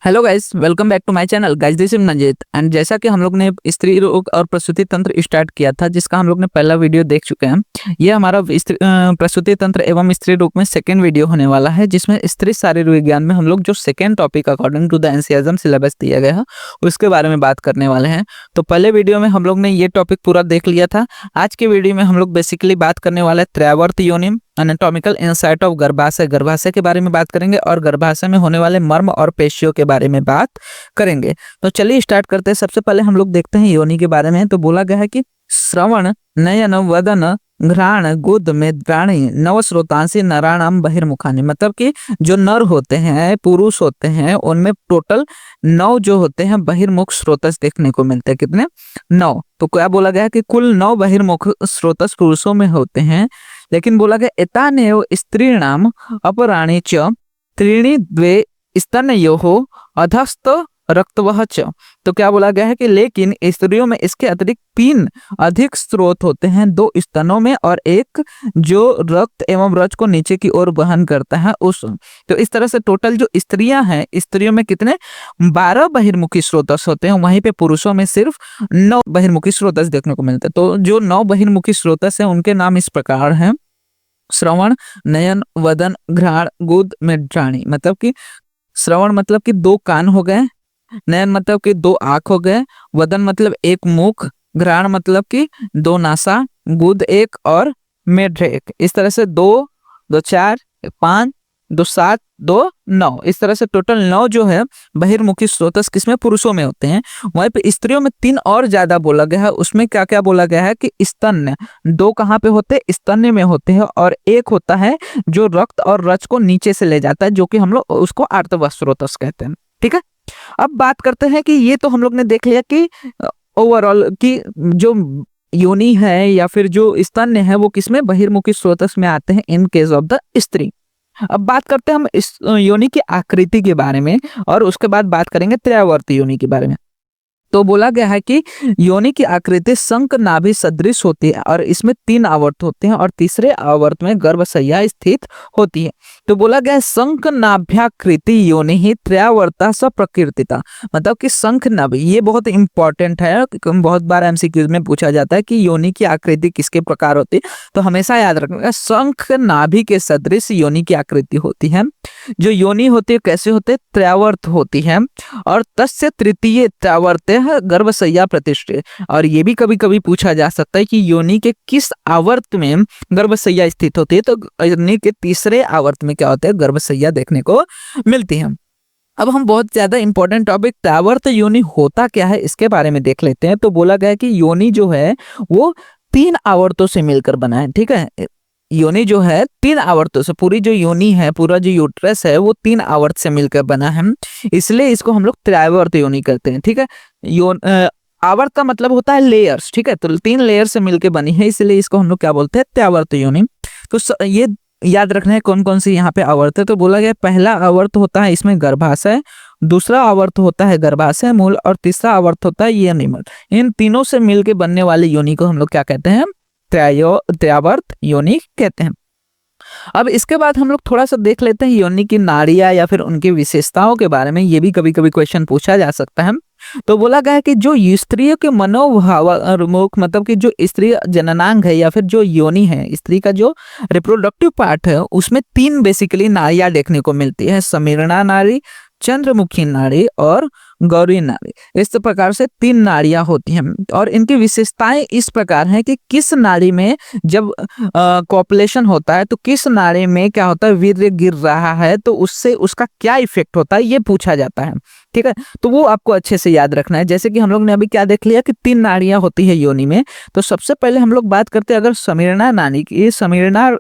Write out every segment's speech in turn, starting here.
Hello guys, welcome back to my channel. Guys, this is Manjeet and जैसा कि हम लोग ने स्त्री रोग और प्रसूति तंत्र स्टार्ट किया था, जिसका हम लोग ने पहला वीडियो देख चुके हैं। ये हमारा प्रसूति तंत्र एवं स्त्री रोग में सेकंड वीडियो होने वाला है, जिसमें स्त्री शारीरिक विज्ञान में हम लोग जो second topic according to the NCERT syllabus दिया गया है उसके बारे में बात करने वाले हैं। तो पहले वीडियो में हम लोग ने ये टॉपिक पूरा देख लिया था। आज के वीडियो में हम लोग बेसिकली बात करने वाले हैं त्रैवर्त योनि, एनाटॉमिकल इंसाइट ऑफ गर्भाशय। गर्भाशय के बारे में बात करेंगे और गर्भाशय में होने वाले मर्म और पेशियों के बारे में बात करेंगे। तो चलिए स्टार्ट करते हैं। सबसे पहले हम लोग देखते हैं योनि के बारे में। तो बोला गया है कि श्रवण, नयन, वदन, घ्राण, गुद, मेद्राणी, नव स्रोतांसी नराणाम बहिर्मुखानी। मतलब कि जो नर होते हैं, पुरुष होते हैं, उनमें टोटल 9 जो होते हैं बहिर्मुख स्रोतस देखने को मिलते हैं। कितने? 9। तो क्या बोला गया कि कुल 9 बहिर्मुख स्रोतस पुरुषों में होते हैं, लेकिन बोला गया एतानेव स्त्रीणाम अपराणी च त्रीणि द्वे स्तनयोः अधस्त रक्तवह च। तो क्या बोला गया है कि लेकिन स्त्रियों में इसके अतिरिक्त 3 अधिक स्रोत होते हैं, 2 स्तनों में और एक जो रक्त एवं रज को नीचे की ओर वहन करता है उस। तो इस तरह से टोटल जो स्त्रियां हैं, स्त्रियों में कितने 12 बहिर्मुखी स्रोतस होते हैं, वहीं पे पुरुषों में सिर्फ 9 बहिर्मुखी स्रोतस देखने को मिलते हैं। तो जो 9 बहिर्मुखी स्रोतस हैं उनके नाम इस प्रकार हैं: श्रवण, नयन, वदन, घ्राण, गुद, मेद्राणी। मतलब कि श्रवण मतलब कि 2 कान हो गए, नयन मतलब कि 2 आंख हो गए, वदन मतलब 1 मुख, घ्राण मतलब कि 2 नासा, गुद 1 और मेढ 1। इस तरह से 2, 2 4, 5, 2 7, 2 9। इस तरह से टोटल 9 जो है बहिर्मुखी स्रोतस किसमें? पुरुषों में होते हैं। वहीं पे स्त्रियों में 3 और ज्यादा बोला गया है। उसमें क्या क्या बोला गया है कि स्तन 2 कहाँ पे होते हैं? स्तन में होते हैं, और एक होता है जो रक्त और रज को नीचे से ले जाता है, जो कि हम लोग उसको आर्तव स्रोतस कहते हैं। ठीक है, अब बात करते हैं कि ये तो हम लोग ने देख लिया कि ओवरऑल की जो योनि है या फिर जो स्तन है वो किसमें? बहिर्मुखी स्रोतस में आते हैं इन केस ऑफ द स्त्री। अब बात करते हैं हम इस योनि की आकृति के बारे में, और उसके बाद बात करेंगे त्रैवर्त योनि के बारे में। तो बोला गया है कि योनि की आकृति शंख नाभि सदृश होती है, और इसमें 3 आवर्त होते हैं, और तीसरे आवर्त में गर्भशैया स्थित होती है। तो बोला गया है शंख नाभ्याकृति योनि ही त्रयावर्ता स प्रकृतिता। मतलब कि शंख नाभि, ये बहुत इंपॉर्टेंट है, बहुत बार एमसीक्यूज में पूछा जाता है कि योनि की आकृति किसके प्रकार होती है। तो हमेशा याद रखना, शंख नाभि के सदृश योनि की आकृति होती है। जो योनि होती है कैसे होते हैं? त्रयावर्त होती है, और तस्य तृतीय त्रयावर्त गर्भशैया प्रतिष्ठित। और ये भी कभी कभी पूछा जा सकता है कि योनि के किस आवर्त में गर्भशैया स्थित होती है। तो योनि के तीसरे आवर्त में क्या होता है? गर्भशैया देखने को मिलती है। अब हम बहुत ज्यादा इंपॉर्टेंट टॉपिक त्रयावर्त योनि होता क्या है इसके बारे में देख लेते हैं। तो बोला गया है कि योनि जो है वो 3 आवर्तों से मिलकर बना है। ठीक है, योनि जो है 3 आवर्तों से, पूरी जो योनि है, पूरा जो यूट्रस है वो 3 आवर्त से मिलकर बना है, इसलिए इसको हम लोग त्रयावर्त योनि करते हैं। ठीक है, आवर्त का मतलब होता है लेयर्स। ठीक है, तो 3 लेयर से मिलकर बनी है, इसलिए इसको हम लोग क्या बोलते हैं? त्रयावर्त योनि। तो ये याद रखना है कौन कौन सी यहाँ पे आवर्त है। तो बोला गया पहला आवर्त होता है इसमें गर्भाशय, दूसरा आवर्त होता है गर्भाशय मूल, और तीसरा आवर्त होता है योनिमूल। इन तीनों से मिलकर बनने वाली योनि को हम लोग क्या कहते हैं? त्रयावर्त योनि कहते हैं। अब इसके बाद हम लोग थोड़ा सा देख लेते हैं योनि की नाड़ियां या फिर उनकी विशेषताओं के बारे में। ये भी कभी कभी क्वेश्चन पूछा जा सकता है। तो बोला गया है कि जो स्त्रियों के मनोभावोन्मुख, मतलब कि जो स्त्री जननांग है या फिर जो योनि है, स्त्री का जो रिप्रोडक्टिव पार्ट है, उसमें 3 बेसिकली नाड़ियां देखने को मिलती है: समीरणा नाड़ी, चंद्रमुखी नाड़ी और गौरी नाड़ी। इस प्रकार से 3 नाड़ियां होती हैं, और इनकी विशेषताएं इस प्रकार हैं कि किस नाड़ी में जब कॉपुलेशन होता है तो किस नाड़ी में क्या होता है? वीर्य गिर रहा है, तो उससे उसका क्या इफेक्ट होता है ये पूछा जाता है। ठीक है, तो वो आपको अच्छे से याद रखना है। जैसे कि हम लोग ने अभी क्या देख लिया कि 3 नाड़ियां होती है योनि में। तो सबसे पहले हम लोग बात करते हैं अगर समीरणा नाड़ी की। समीरणा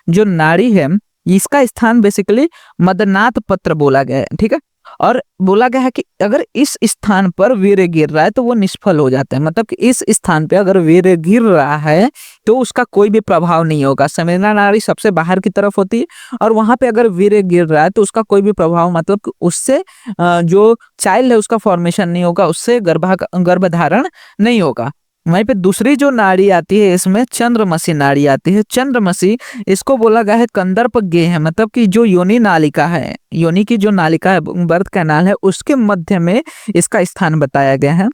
जो नाड़ी है, इसका स्थान बेसिकली मदनाथ पत्र बोला गया है। ठीक है, और बोला गया है कि अगर इस स्थान पर वीर्य गिर रहा है तो वो निष्फल हो जाता है। मतलब कि इस स्थान पे अगर वीर्य गिर रहा है तो उसका कोई भी प्रभाव नहीं होगा। समीरणा नाड़ी सबसे बाहर की तरफ होती है, और वहां पे अगर वीर्य गिर रहा है तो उसका कोई भी प्रभाव, मतलब कि उससे जो चाइल्ड है उसका फॉर्मेशन नहीं होगा, उससे गर्भधारण नहीं होगा। वहीं पे दूसरी जो नाड़ी आती है इसमें चंद्रमसी नाड़ी आती है। चंद्रमसी इसको बोला गया है कंदर्प गेह, मतलब कि जो योनि नालिका है, योनि की जो नालिका है, बर्थ कैनाल है, उसके मध्य में इसका स्थान बताया गया है।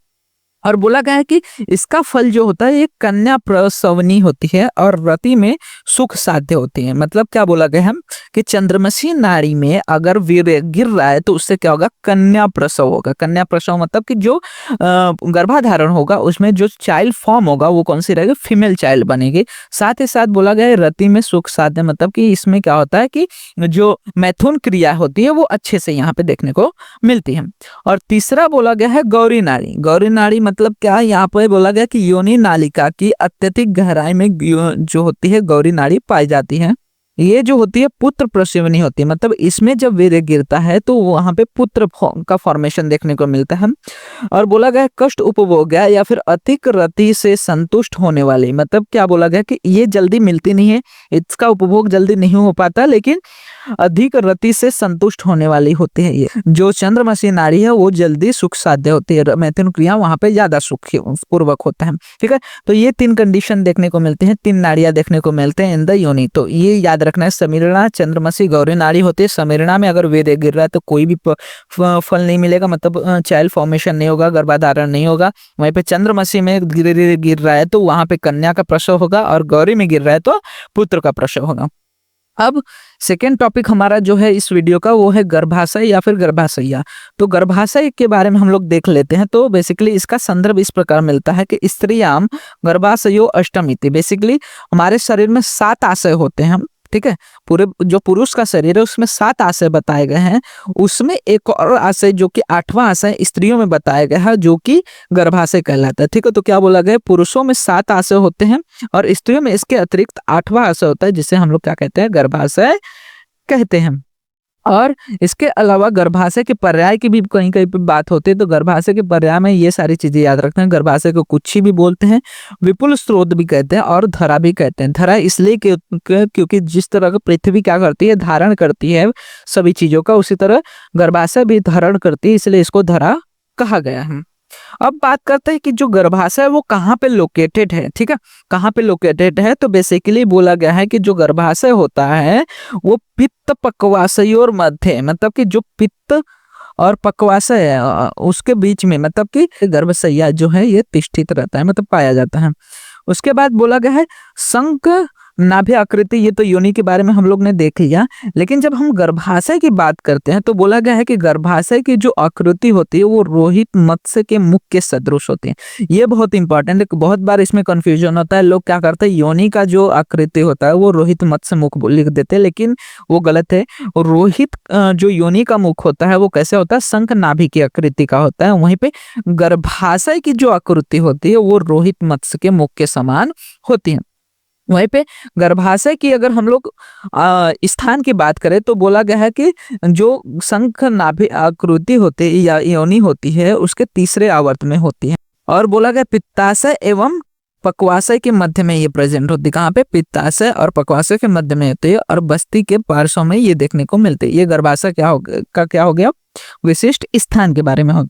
और बोला गया है कि इसका फल जो होता है ये कन्या प्रसवनी होती है और रति में सुख साध्य होती है। मतलब क्या बोला गया है कि चंद्रमसी नाड़ी में अगर वीर्य गिर रहा है तो उससे क्या होगा, कन्या प्रसव होगा। कन्या प्रसव मतलब कि जो गर्भाधारण होगा उसमें जो चाइल्ड फॉर्म होगा वो कौन सी रहेगी, फीमेल चाइल्ड बनेगी। साथ ही साथ बोला गया है रति में सुख साध्य, मतलब कि इसमें क्या होता है कि जो मैथुन क्रिया होती है वो अच्छे से यहाँ पे देखने को मिलती है। और तीसरा बोला गया है गौरी नाड़ी। गौरी नाड़ी मतलब क्या, यहाँ पे बोला गया कि योनि नालिका की अत्यधिक गहराई में जो होती है गौरी नाड़ी पाई जाती है। ये जो होती है पुत्र प्रसवनी होती है, मतलब इसमें जब वीर्य गिरता है तो वहां पे पुत्र का फॉर्मेशन देखने को मिलता है। और बोला गया कष्ट उपभोग या फिर अधिक रति से संतुष्ट होने वाली, मतलब क्या बोला गया कि ये जल्दी मिलती नहीं है, इसका उपभोग जल्दी नहीं हो पाता, लेकिन अधिक रति से संतुष्ट होने वाली होती है। ये जो चंद्रमसी नाड़ी है वो जल्दी सुख साध्य होती है, मैथुन क्रिया वहां पे ज्यादा सुख पूर्वक होता है। ठीक है, तो ये 3 कंडीशन देखने को मिलती है, 3 नाड़ियां देखने को मिलते हैं इन द योनि। तो ये याद रखना है, समीरणा, चंद्रमसी, गौरी नाड़ी होती है। समीरणा में अगर वीर्य गिर रहा है तो कोई भी फल नहीं मिलेगा, मतलब चाइल्ड फॉर्मेशन नहीं होगा, गर्भाधारण नहीं होगा। वहीं पे चंद्रमसी में गिर रहा है तो वहां पे कन्या का प्रसव होगा, और गौरी में गिर रहा है तो पुत्र का प्रसव होगा। अब सेकेंड टॉपिक हमारा जो है इस वीडियो का वो है गर्भाशय या फिर गर्भाशय्या। तो गर्भाशय के बारे में हम लोग देख लेते हैं। तो बेसिकली इसका संदर्भ इस प्रकार मिलता है कि स्त्रियाम गर्भाशयो अष्टमिति। बेसिकली हमारे शरीर में 7 आशय होते हैं, ठीक है। पूरे जो पुरुष का शरीर है उसमें 7 आशय बताए गए हैं, उसमें एक और आशय जो कि 8वां आशय स्त्रियों में बताया गया है जो कि गर्भाशय कहलाता है। ठीक है, तो क्या बोला गया, पुरुषों में 7 आशय होते हैं और स्त्रियों में इसके अतिरिक्त 8वां आशय होता है जिसे हम लोग क्या कहते हैं, गर्भाशय कहते हैं। और इसके अलावा गर्भाशय के पर्याय की भी कहीं कहीं पे बात होती है। तो गर्भाशय के पर्याय में ये सारी चीजें याद रखते हैं। गर्भाशय को कुक्षी भी बोलते हैं, विपुल स्रोत भी कहते हैं और धरा भी कहते हैं। धरा इसलिए क्योंकि जिस तरह का पृथ्वी क्या करती है, धारण करती है सभी चीजों का, उसी तरह गर्भाशय भी धारण करती है, इसलिए इसको धरा कहा गया है। अब बात करते हैं कि जो गर्भाशय है वो कहाँ पे लोकेटेड है। ठीक है, कहाँ पे लोकेटेड है, तो बेसिकली बोला गया है कि जो गर्भाशय होता है वो पित्त पक्वाशयोर मध्य, मतलब कि जो पित्त और पक्वाशय है उसके बीच में, मतलब कि गर्भाशय जो है ये तिष्ठित रहता है, मतलब पाया जाता है। उसके बाद बोला गया है शंख नाभि आकृति। ये तो योनि के बारे में हम लोग ने देख लिया, लेकिन जब हम गर्भाशय की बात करते हैं तो बोला गया है कि गर्भाशय की जो आकृति होती है वो रोहित मत्स्य के मुख के सदृश होती है। ये बहुत इंपॉर्टेंट है, बहुत बार इसमें कंफ्यूजन होता है। लोग क्या करते हैं, योनि का जो आकृति होता है वो रोहित मत्स्य मुख लिख देते हैं, लेकिन वो गलत है। रोहित जो योनि का मुख होता है वो कैसे होता है, शंख नाभि की आकृति का होता है। वहीं पे गर्भाशय की जो आकृति होती है वो रोहित मत्स्य के मुख के समान होती है। वहीं पे गर्भाशय की अगर हम लोग स्थान की बात करें तो बोला गया है कि जो शंख नाभि आकृति होती है या योनि होती है उसके तीसरे आवर्त में होती है। और बोला गया पित्ताशय एवं पक्वाशय के मध्य में ये प्रेजेंट होती है। कहाँ पे, पित्ताशय और पक्वाशय के मध्य में होती है और बस्ती के पार्श्व में ये देखने को मिलती है। ये गर्भाशय क्या हो गया, विशिष्ट स्थान के बारे में हो।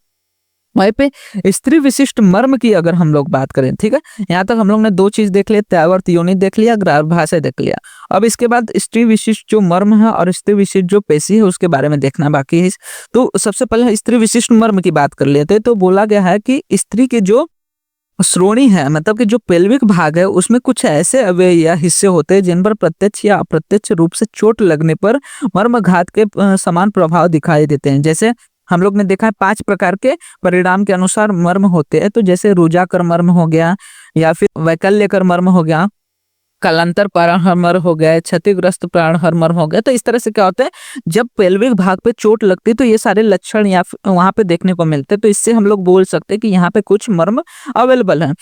वहीं पे स्त्री विशिष्ट मर्म की अगर हम लोग बात करें, ठीक है, यहाँ तक हम लोग ने 2 चीज देख लिया, त्यावर्त योनि देख लिया, गर्भाशय देख लिया। अब इसके बाद स्त्री विशिष्ट जो मर्म है और स्त्री विशिष्ट जो पेशी है उसके बारे में देखना बाकी है। तो सबसे पहले स्त्री विशिष्ट मर्म की बात कर लेते हैं। तो बोला गया है कि स्त्री के जो श्रोणी है, मतलब कि जो पेल्विक भाग है, उसमें कुछ ऐसे अवयव या हिस्से होते हैं जिन पर प्रत्यक्ष या अप्रत्यक्ष रूप से चोट लगने पर मर्मघात के समान प्रभाव दिखाई देते हैं। जैसे हम लोग ने देखा है 5 प्रकार के परिणाम के अनुसार मर्म होते हैं। तो जैसे रुजाकर मर्म हो गया, या फिर वैकल्यकर मर्म हो गया, कलांतर प्राणहर मर्म हो गया, क्षतिग्रस्त प्राणहर मर्म हो गया। तो इस तरह से क्या होता है, जब पेल्विक भाग पे चोट लगती है तो ये सारे लक्षण या वहां पे देखने को मिलते हैं। तो इससे हम लोग बोल सकते हैं कि यहाँ पे कुछ मर्म अवेलेबल है।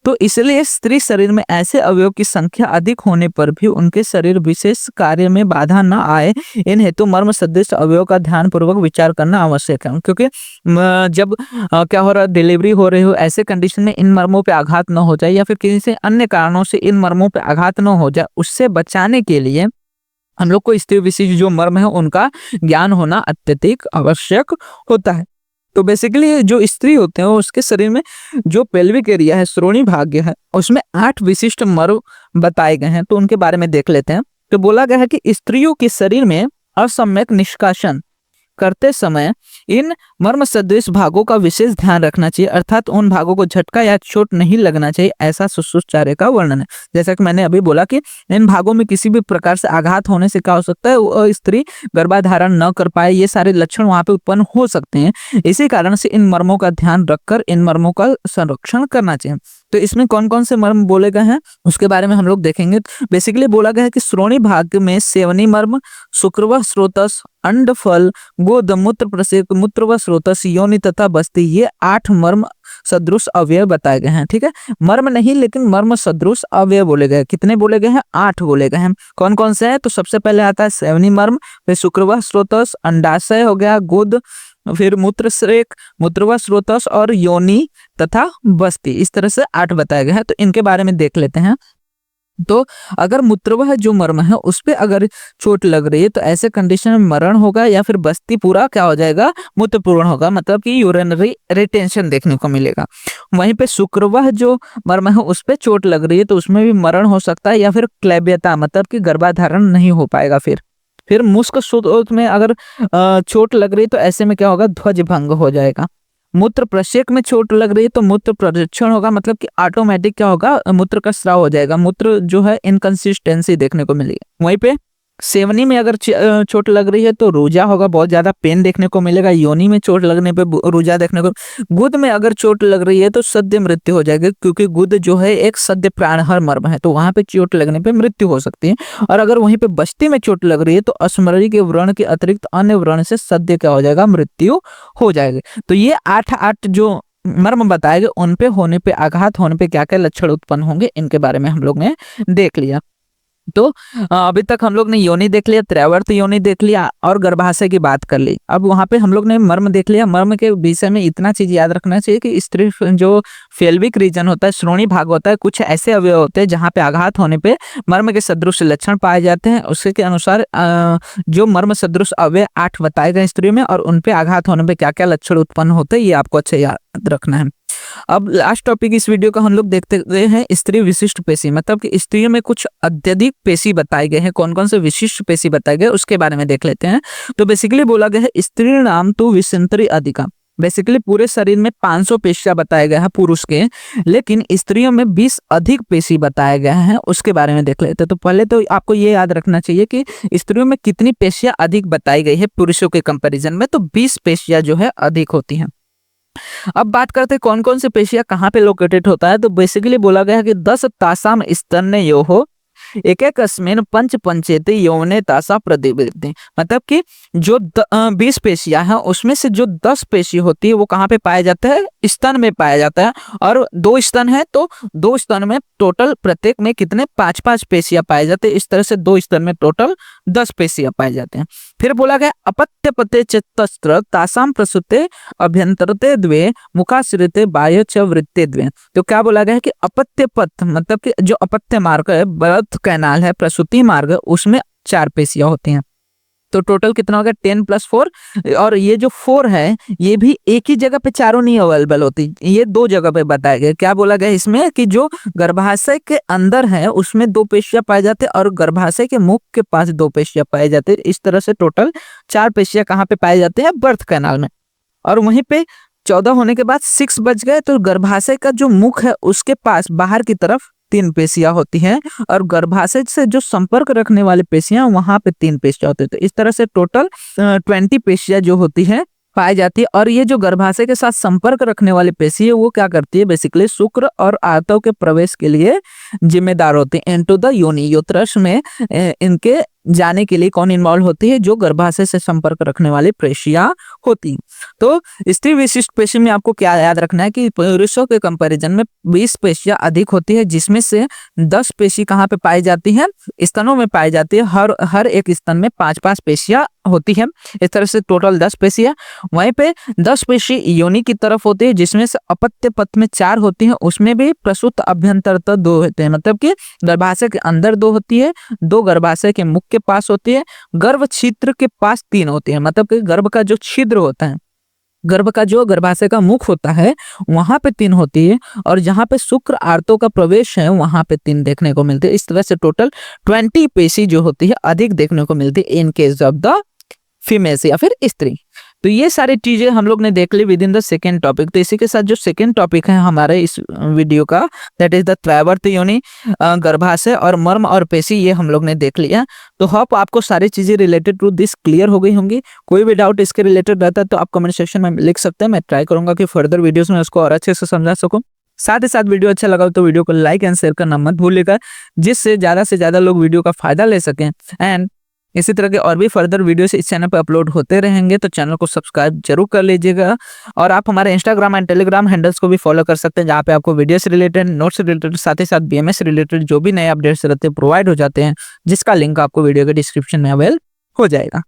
तो इसलिए स्त्री शरीर में ऐसे अवयव की संख्या अधिक होने पर भी उनके शरीर विशेष कार्य में बाधा न आए, इन हेतु मर्म सदृश अवयव का ध्यान पूर्वक विचार करना आवश्यक है। क्योंकि जब क्या हो रहा है, डिलीवरी हो रही हो, ऐसे कंडीशन में इन मर्मों पे आघात न हो जाए या फिर किसी अन्य कारणों से इन मर्मों पे आघात न हो जाए, उससे बचाने के लिए हम लोग को स्त्री विशिष्ट जो मर्म है उनका ज्ञान होना अत्यधिक आवश्यक होता है। तो बेसिकली जो स्त्री होते हैं उसके शरीर में जो पेल्विक एरिया है, श्रोणी भाग्य है, उसमें 8 विशिष्ट मर्म बताए गए हैं। तो उनके बारे में देख लेते हैं। तो बोला गया है कि स्त्रियों के शरीर में असम्यक निष्कासन करते समय इन मर्म सदृश भागों का विशेष ध्यान रखना चाहिए, अर्थात उन भागों को झटका या चोट नहीं लगना चाहिए, ऐसा शुश्रूषाचार्य का वर्णन है। जैसा कि मैंने अभी बोला कि इन भागों में किसी भी प्रकार से आघात होने से क्या हो सकता है, वो स्त्री गर्भाधारण न कर पाए, ये सारे लक्षण वहां पे उत्पन्न हो सकते हैं। इसी कारण से इन मर्मों का ध्यान रखकर इन मर्मों का संरक्षण करना चाहिए। तो इसमें कौन कौन से मर्म बोले गए हैं उसके बारे में हम लोग देखेंगे। बेसिकली बोला गया है कि श्रोणी भाग में सेवनी मर्म, शुक्रव स्रोतस, अंडफल, गोद, मूत्र प्रसेक, मूत्र व स्रोतस, योनि तथा बस्ती, ये 8 मर्म सदृश अवयव बताए गए हैं। ठीक है, मर्म नहीं लेकिन मर्म सदृश अवयव बोले गए। कितने बोले गए हैं? 8 बोले गए हैं। कौन कौन से हैं? तो सबसे पहले आता है सेवनी मर्म, फिर शुक्रव स्रोतस, अंडाशय हो गया, गोद, फिर मूत्रश्रेक, मूत्रवा स्रोतस और योनि तथा बस्ती। इस तरह से 8 बताए गए हैं। तो इनके बारे में देख लेते हैं। तो अगर मूत्रवाह जो मर्म है उस पे अगर चोट लग रही है तो ऐसे कंडीशन में मरण होगा, या फिर बस्ती पूरा क्या हो जाएगा, मूत्रपूर्ण होगा, मतलब कि यूरिनरी रिटेंशन देखने को मिलेगा। वहीं पे शुक्रवाह जो मर्म है उस पे चोट लग रही है तो उसमें भी मरण हो सकता है, या फिर क्लैब्यता मतलब कि गर्भाधारण नहीं हो पाएगा। फिर मुस्क स्रोत में अगर चोट लग रही है तो ऐसे में क्या होगा, ध्वज भंग हो जाएगा। मूत्र प्रशेक में चोट लग रही है तो मूत्र प्रदक्षिण होगा, मतलब कि ऑटोमेटिक क्या होगा, मूत्र का स्राव हो जाएगा, मूत्र जो है इनकंसिस्टेंसी देखने को मिलेगी। वहीं पे सेवनी में अगर चोट लग रही है तो रूजा होगा, बहुत ज्यादा पेन देखने को मिलेगा। योनि में चोट लगने पे रूजा देखने को। गुद में अगर चोट लग रही है तो सद्य मृत्यु हो जाएगी, क्योंकि गुद जो है एक सद्य प्राणहर मर्म है, तो वहां पे चोट लगने पे मृत्यु हो सकती है। और अगर वहीं पे बस्ती में चोट लग रही है तो अस्मरी के व्रण के अतिरिक्त अन्य व्रण से सद्य क्या हो जाएगा, मृत्यु हो जाएगी। तो ये 8 जो मर्म बताए गए उन पे होने पे, आघात होने पे क्या क्या लक्षण उत्पन्न होंगे, इनके बारे में हम लोग ने देख लिया। तो अभी तक हम लोग ने योनि देख लिया, त्रैवर्त योनि देख लिया और गर्भाशय की बात कर ली। अब वहां पे हम लोग ने मर्म देख लिया। मर्म के विषय में इतना चीज याद रखना चाहिए कि स्त्री जो फेल्विक रीजन होता है, श्रोणी भाग होता है, कुछ ऐसे अवयव होते हैं जहां पे आघात होने पे मर्म के सदृश लक्षण पाए जाते हैं। उसके अनुसार जो मर्म सदृश अवयव 8 बताए गए स्त्रियों में, और उनपे आघात होने पे क्या क्या लक्षण उत्पन्न होते हैं, ये आपको अच्छे याद रखना है। अब लास्ट टॉपिक इस वीडियो का हम लोग देखते हैं स्त्री विशिष्ट पेशी, मतलब कि स्त्रियों में कुछ अत्यधिक पेशी बताए गए हैं। कौन कौन से विशिष्ट पेशी बताए गए उसके बारे में देख लेते हैं। तो बेसिकली बोला गया है स्त्री नाम तो विसंतरी अधिका। बेसिकली पूरे शरीर में 500 पेशियां बताए गए हैं पुरुष के, लेकिन स्त्रियों में 20 अधिक पेशी बताए गए हैं, उसके बारे में देख लेते हैं। तो पहले तो आपको ये याद रखना चाहिए कि स्त्रियों में कितनी पेशियां अधिक बताई गई है पुरुषों के कंपैरिजन में, तो 20 पेशियां जो है अधिक होती हैं। अब बात करते हैं कौन कौन से पेशियां कहाँ पे लोकेटेड होता है। तो बेसिकली बोला गया है कि 10 तासाम स्तन्य यो हो एक एक अस्मिन पंच पंचेते यौवने तासा प्रतिवृत्ति, मतलब कि जो 20 पेशियां हैं उसमें से जो 10 पेशी होती है वो कहाँ पे पाया जाता है, स्तन में पाया जाता है। और 2 स्तन है तो 2 स्तन में टोटल प्रत्येक में कितने 5-5 पेशियां पाए जाते हैं। इस तरह से 2 स्तन में टोटल 10 पेशियां पाए जाते हैं। फिर बोला गया अपत्य पते चतस्त्र तासाम प्रसूते अभ्यंतरते द्वे मुखाश्रिते बाह्य च वृत्ते द्वे। तो क्या बोला गया है कि अपत्य पथ मतलब कि जो अपत्य मार्ग है, बर्थ कैनाल है, प्रसूति मार्ग, उसमें 4 पेशियां होती हैं। तो टोटल कितना हो गया 10 + 4। और ये जो 4 है ये भी एक ही जगह पे चारों नहीं अवेलेबल होती, ये 2 जगह पे बताया गया। क्या बोला गया इसमें कि जो गर्भाशय के अंदर है उसमें 2 पेशियां पाए जाते हैं और गर्भाशय के मुख के पास 2 पेशियां पाए जाते हैं। इस तरह से टोटल 4 पेशियां कहाँ पे पाए जाते हैं, बर्थ कैनाल में। और वहीं पे 14 होने के बाद 6 बच गए तो गर्भाशय का जो मुख है उसके पास बाहर की तरफ 3 पेशियां होती हैं, और गर्भाशय से जो संपर्क रखने वाली पेशियां वहां पे 3 पेशियां होती है। तो इस तरह से टोटल 20 पेशियां जो होती है पाई जाती है। और ये जो गर्भाशय के साथ संपर्क रखने वाली पेशी है वो क्या करती है, बेसिकली शुक्र और आर्तव के प्रवेश के लिए जिम्मेदार होती है। इनटू द योनि, यूट्रस में इनके जाने के लिए कौन इन्वॉल्व होती है, जो गर्भाशय से संपर्क रखने वाली पेशियां होती। तो स्त्री विशिष्ट पेशी में आपको क्या याद रखना है कि पुरुषों के कंपैरिजन में 20 पेशियां अधिक होती है, जिसमें से 10 पेशी कहाँ पे पाई जाती है, स्तनों में पाई जाती है। हर एक स्तन में 5-5 पेशियां होती है। इस तरह से टोटल 10 पेशियां। वहीं पे 10 पेशी योनि की तरफ होती है, जिसमें से अपत्य पथ में 4 होती है, उसमें भी प्रसूत अभ्यंतरतः 2 होते हैं, मतलब कि गर्भाशय के अंदर 2 होती है, 2 गर्भाशय के मुख के पास होती है, गर्भ छिद्र के पास 3 होती है, मतलब कि गर्भ का जो छिद्र होता है गर्भ का जो गर्भाशय का मुख होता है वहां पे 3 होती है, और जहां पे शुक्र आर्तों का प्रवेश है वहां पे 3 देखने को मिलती है। इस तरह से टोटल 20 पेशी जो होती है अधिक देखने को मिलती है in case of the females या फिर स्त्री। तो ये सारी चीजें हम लोग ने देख ली within the second topic. तो इसी के साथ जो सेकेंड टॉपिक है हमारे इस वीडियो का, दैट इज द त्रैवर्त योनि, गर्भाशय और मर्म और पेशी, ये हम लोग ने देख लिया। तो होप आपको सारी चीजें रिलेटेड टू दिस क्लियर हो गई होंगी। कोई भी डाउट इसके रिलेटेड रहता है तो आप कमेंट सेक्शन में लिख सकते हैं। मैं ट्राई करूंगा कि फर्दर वीडियोस में उसको और अच्छे से समझा सकूं। साथ ही साथ वीडियो अच्छा लगा तो वीडियो को लाइक एंड शेयर करना मत भूलिएगा, जिससे से ज्यादा लोग वीडियो का फायदा ले सकें। एंड इसी तरह के और भी फर्दर वीडियोस इस चैनल पर अपलोड होते रहेंगे, तो चैनल को सब्सक्राइब जरूर कर लीजिएगा। और आप हमारे इंस्टाग्राम एंड टेलीग्राम हैंडल्स को भी फॉलो कर सकते हैं, जहाँ पे आपको वीडियो से रिलेटेड, नोट्स से रिलेटेड, साथ ही साथ बीएमएस रिलेटेड जो भी नए अपडेट्स रहते हैं प्रोवाइड हो जाते हैं, जिसका लिंक आपको वीडियो के डिस्क्रिप्शन में अवेल हो जाएगा।